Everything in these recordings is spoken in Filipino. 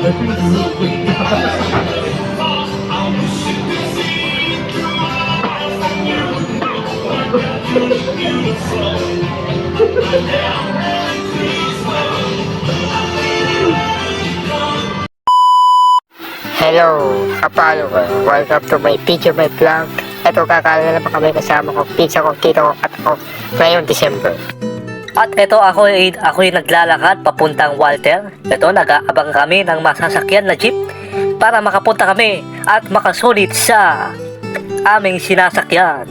Hello, kapalo ko. Welcome to my video, my vlog. Ito, kakala naman kami kasama ko, pizza ko, tito ko, at ako, ngayong December. At ito ako'y naglalakad papuntang Walter. Ito, nag-aabang kami ng masasakyan na jeep para makapunta kami at makasulit sa aming sinasakyan.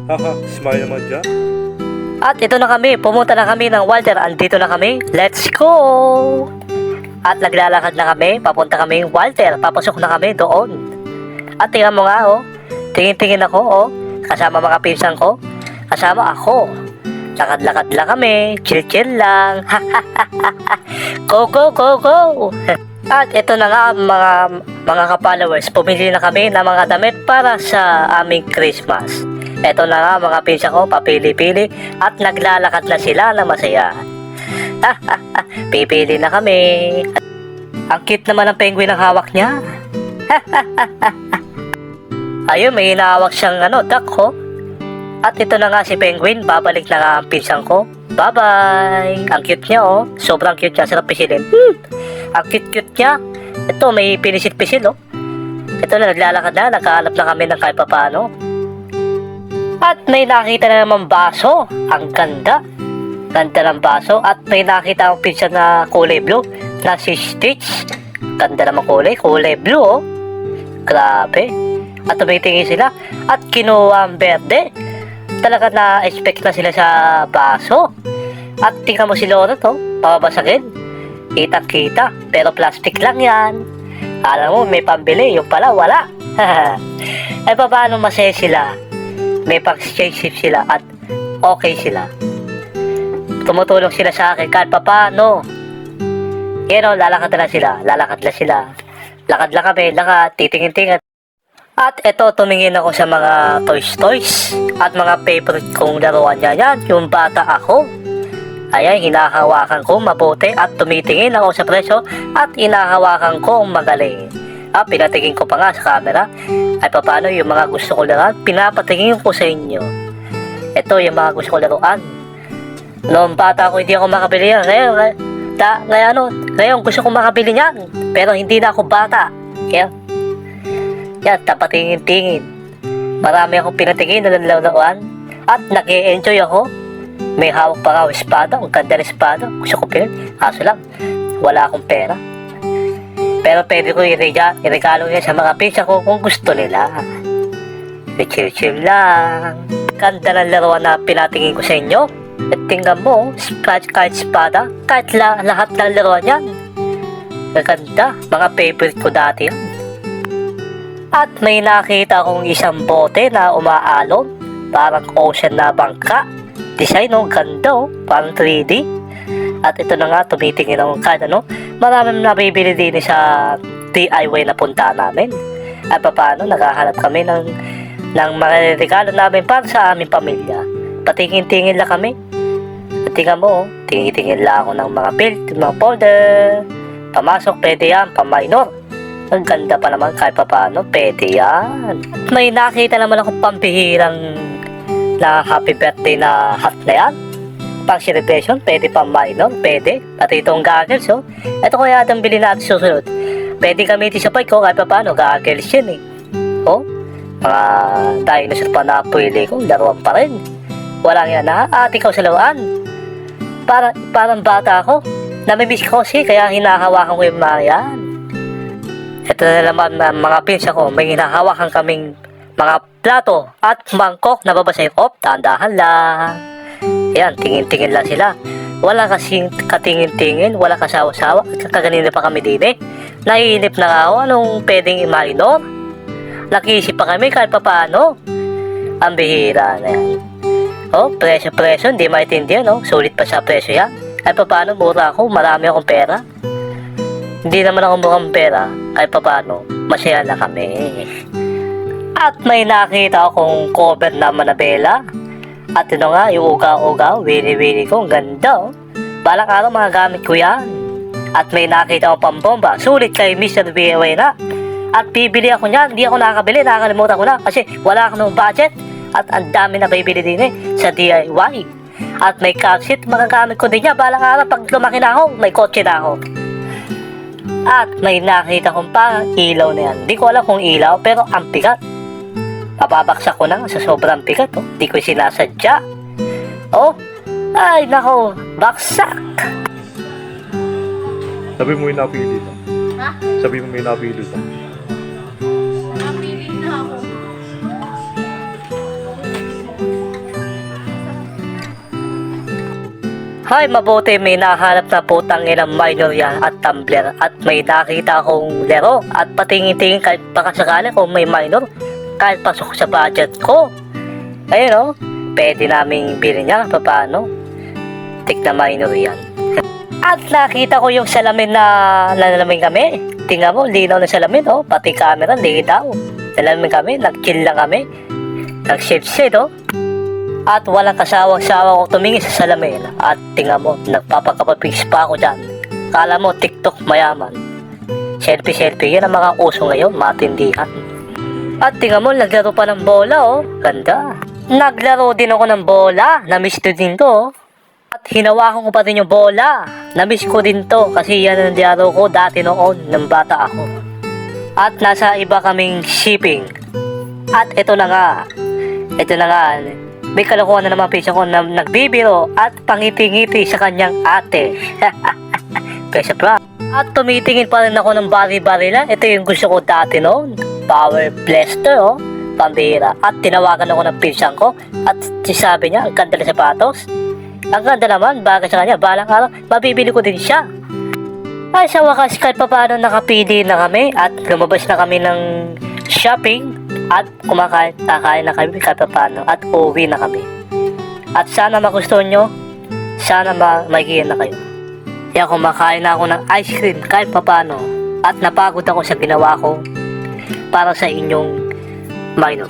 Haha, smile naman dyan. At ito na kami, pumunta na kami ng Walter. Andito na kami, let's go! At naglalakad na kami, papunta kami Walter. Papasok na kami doon. At tingnan mo nga, oh. Tingin-tingin ako, oh. Kasama mga pinsan ko. Kasama ako. Lakad-lakad lang kami. Chill-chill lang. Go, go, go, go! At ito na nga, mga ka-followers. Pumili na kami ng mga damit para sa aming Christmas. Ito na nga, mga pinsan ko, papili-pili. At naglalakad na sila na masaya. Pipili na kami. Ang cute naman ng penguin ang hawak niya. Ayun, may hinahawak siyang duck, oh. At ito na nga si penguin. Babalik na nga ang pinsan ko. Bye-bye. Ang cute niya, oh. Sobrang cute niya. Sarap pisilin. Ang cute-cute niya. Ito, may pinisit-pisil, oh. Ito na, naglalakad na. Nagkahanap na kami ng kahit papaano. At may nakita na naman baso. Ang ganda. Ganda ng baso. At may nakita akong pinsan na kulay blue na si Stitch. Ganda naman kulay blue, oh. Grabe. At tumitingin sila. At kinuha ang berde. Talaga na-expect na sila sa baso. At tingnan mo si Laura to. Pababasagin. Kitang-kita. Pero plastic lang yan. Alam mo, may pambili. Yung pala, wala. Ay, paano masaya sila? May pag-exchange sila at okay sila. Tumutulong sila sa akin kahit paano. Yan o, lalakad na sila. Lakad lang kami, titingin-tingin. At eto, tumingin ako sa mga toys. At mga favorite kong laruan niya yan. Yung bata ako. Ayan, hinahawakan ko mabuti. At tumitingin ako sa presyo. At hinahawakan ko magaling. At pinatingin ko pa nga sa camera. Ay paano yung mga gusto ko laruan. Pinapatingin ko sa inyo. Ito yung mga gusto ko laruan. Noong bata ako, hindi ako makabili yan. Ngayon gusto ko makabili yan. Pero hindi na ako bata. Kaya, yan, tapatingin-tingin. Marami akong pinatingin na laruan. At nag-e-enjoy ako. May hawak pa nga espada. Ang ganda ng espada. Gusto ko pinag. Kaso lang, wala akong pera. Pero pwede ko i-regalo niya sa mga pinsa ko kung gusto nila. Chill-chill lang. Ganda ng laruan na pinatingin ko sa inyo. At tingnan mo, kahit espada, kahit lahat ng laruan yan. Maganda, mga favorite ko dati yan. At may nakita akong isang bote na umaalon. Parang ocean na bangka. Design, oh, ganda, oh, parang 3D. At ito na nga, tumitingin ako kahit maraming nabibili din sa DIY na punta namin. At paano, naghahanap kami ng mga regalo namin para sa aming pamilya. Patingin-tingin lang kami. At tingnan mo, tingin-tingin lang ako ng mga build, mga folder. Pamasok, pwede yan, pa-minor. Ang ganda pa naman kahit paano, pwede yan. May nakita naman akong pambihirang na happy birthday na hat na yan. Pang celebration, pwede pa minor, pwede. At itong goggles, oh. Ito kaya itong bilhin natin susunod. Pwede gamitin sa bike ko kahit paano, goggles yan, eh. Oh, mga dinosaur pa na pwede ko, laruan pa rin. Walang yan na, ikaw sa laruan. Parang bata ako. Namimiss ko kasi, kaya hinahawakan ko yung mga yan. Ito na naman na mga pinsa ko, may hinahawakan kaming mga plato at mangkok na babasay. Dahan-dahan lang. Ayan, tingin-tingin lang sila. Wala kasing katingin-tingin, wala kasawa-sawa. Kaganina pa kami din, eh. Naiinip na nga ako, anong pwedeng i-minor? Nakiisip pa kami kahit paano. Ang bihira na yan. Oh, presyo, hindi maintindihan, oh. Sulit pa sa presyo yan. Kahit paano, mura ako, marami akong pera. Hindi naman ako mukhang pera, kahit paano, masaya na kami. At may nakita akong cover na Manabela. At ito nga, yung ugaw-ugaw, wili-wili ko, ang ganda, oh. Balang araw mga gamit ko yan. At may nakita akong pambomba. Sulit kay Mr. Villanueva. At bibili ako niyan. Hindi ako nakakabili. Nakakalimutan ko na. Kasi wala akong budget. At ang dami na bibili din sa DIY. At may car seat. Magagamit ko din niya. Balang araw pag lumaki na ako, may kotse na ako. At may nakita kong parang ilaw na yan. Hindi ko alam kung ilaw, pero ang bigat. Mababaksak ko na sa sobrang bigat. Hindi ko sinasadya. Ay nako, baksak. Sabi mo yung napili ka. Ha? Sabi mo may napili ka. Napili na ako. Hay, mabuti may nahanap na putang ilang minor yan at tumbler. At may nakita akong laro. At patingin-tingin kahit baka sakali kung may minor. Kahit pasok sa budget ko. Ayun pwede naming bilhin niya. Paano? Tigna minor yan. At nakita ko yung salamin na nalamin kami. Tingnan mo, linaw na salamin, pati camera, linaw. Nalamin kami, nag-chill lang kami. Nag-shade, At walang kasawang-sawa ko tumingin sa salamin. At tingnan mo, nagpapakapapix pa ako dyan. Kala mo, TikTok mayaman. Selfie, yan ang mga uso ngayon, matindihan. At tingnan mo, naglaro pa ng bola, Ganda. Naglaro din ako ng bola. Na-miss ko din to, At hinawakan ko pa din yung bola. Na-miss ko din to kasi yan ang laro ko dati noon nang bata ako. At nasa iba kaming shipping. At ito na nga. May kalokohan na naman pisa ko na nagbibiro at pangiti-ngiti sa kanyang ate. Pesa pra. At tumitingin pa rin ako ng bari-barila. Ito yung gusto ko dati noon. Power blaster, pambira. At tinawagan ako ng pinsan ko. At sabi niya, ang ganda na sapatos. Ang ganda naman, bagay sa kanya, balang araw, mabibili ko din siya. Ay, sa wakas, kahit pa paano nakapili na kami at lumabas na kami ng shopping at kakain na kami kahit pa paano at uwi na kami. At sana magustuhan nyo, sana magiyan na kayo. Kaya kumakain na ako ng ice cream kahit pa paano at napagod ako sa ginawa ko para sa inyong minor.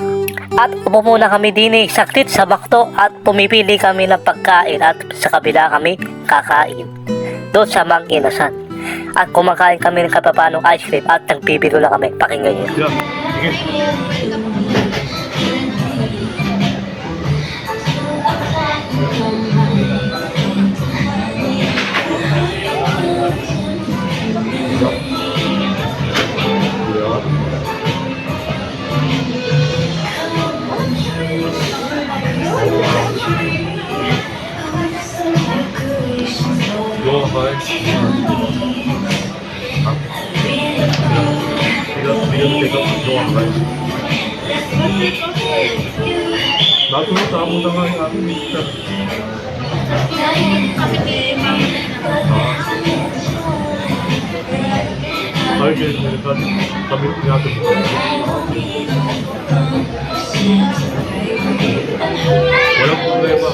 At upo muna kami din saklit sa bakto at pumipili kami ng pagkain at sa kabila kami kakain doon sa Mang Inasan. At kumakain kami ng kapapanong ice cream at nagbibiro lang kami. Pakinggan nyo. Yeah. Sige. Go ahead. Nato na tamo na nga yung ating mister. Kami ni Mami Ay, kami natin. Walang problema.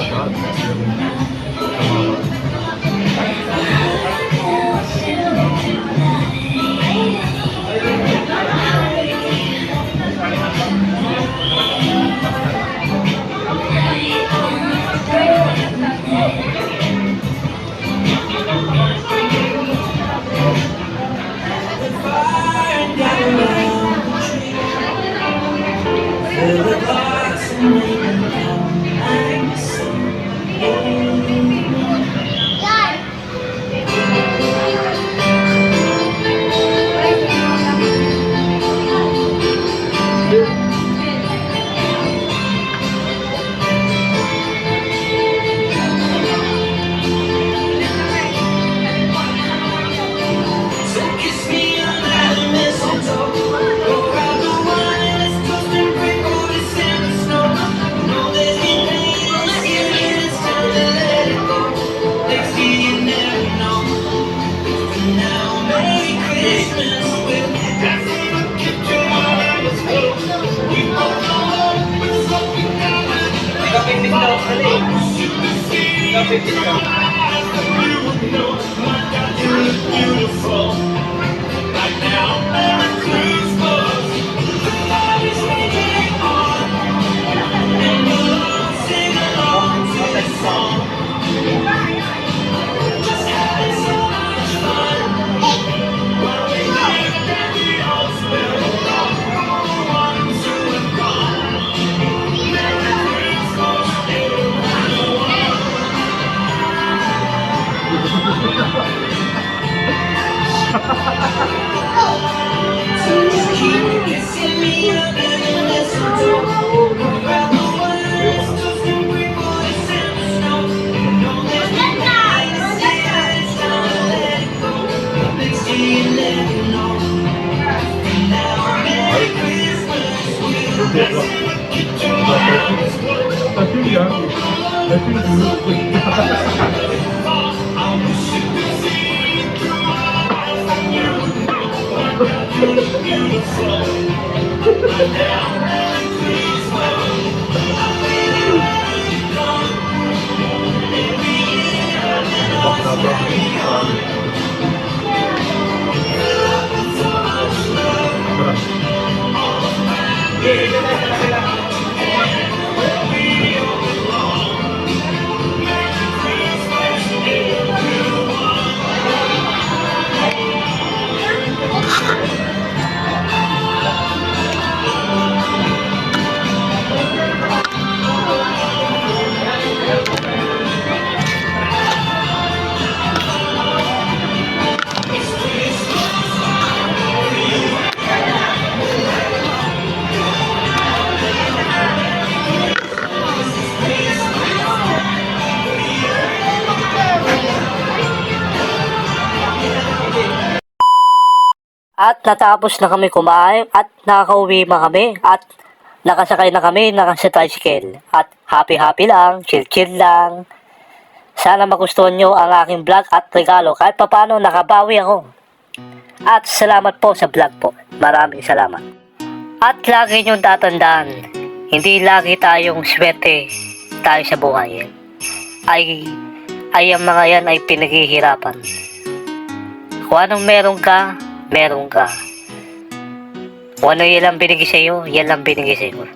I feel young. I feel good. At natapos na kami kumain at nakakauwi na kami at nakasakay na kami sa tricycle. At happy-happy lang, chill-chill lang. Sana magustuhan nyo ang aking vlog at regalo. Kahit papano nakabawi ako. At salamat po sa vlog po. Maraming salamat. At lagi nyo tatandaan, hindi lagi tayong swerte tayo sa buhay. Ay ang mga yan ay pinaghihirapan. Kung anong meron ka, meron ka. Kung ano yan lang binigay sa'yo, yan lang binigay sa'yo.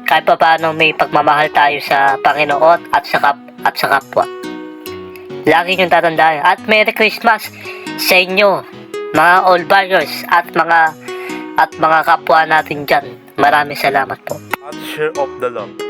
Kahit pa paano may pagmamahal tayo sa Panginoon at sa kapwa. Lagi niyong tatandaan. At Merry Christmas sa inyo, mga all buyers at mga kapwa natin dyan. Maraming salamat po. At share of the love.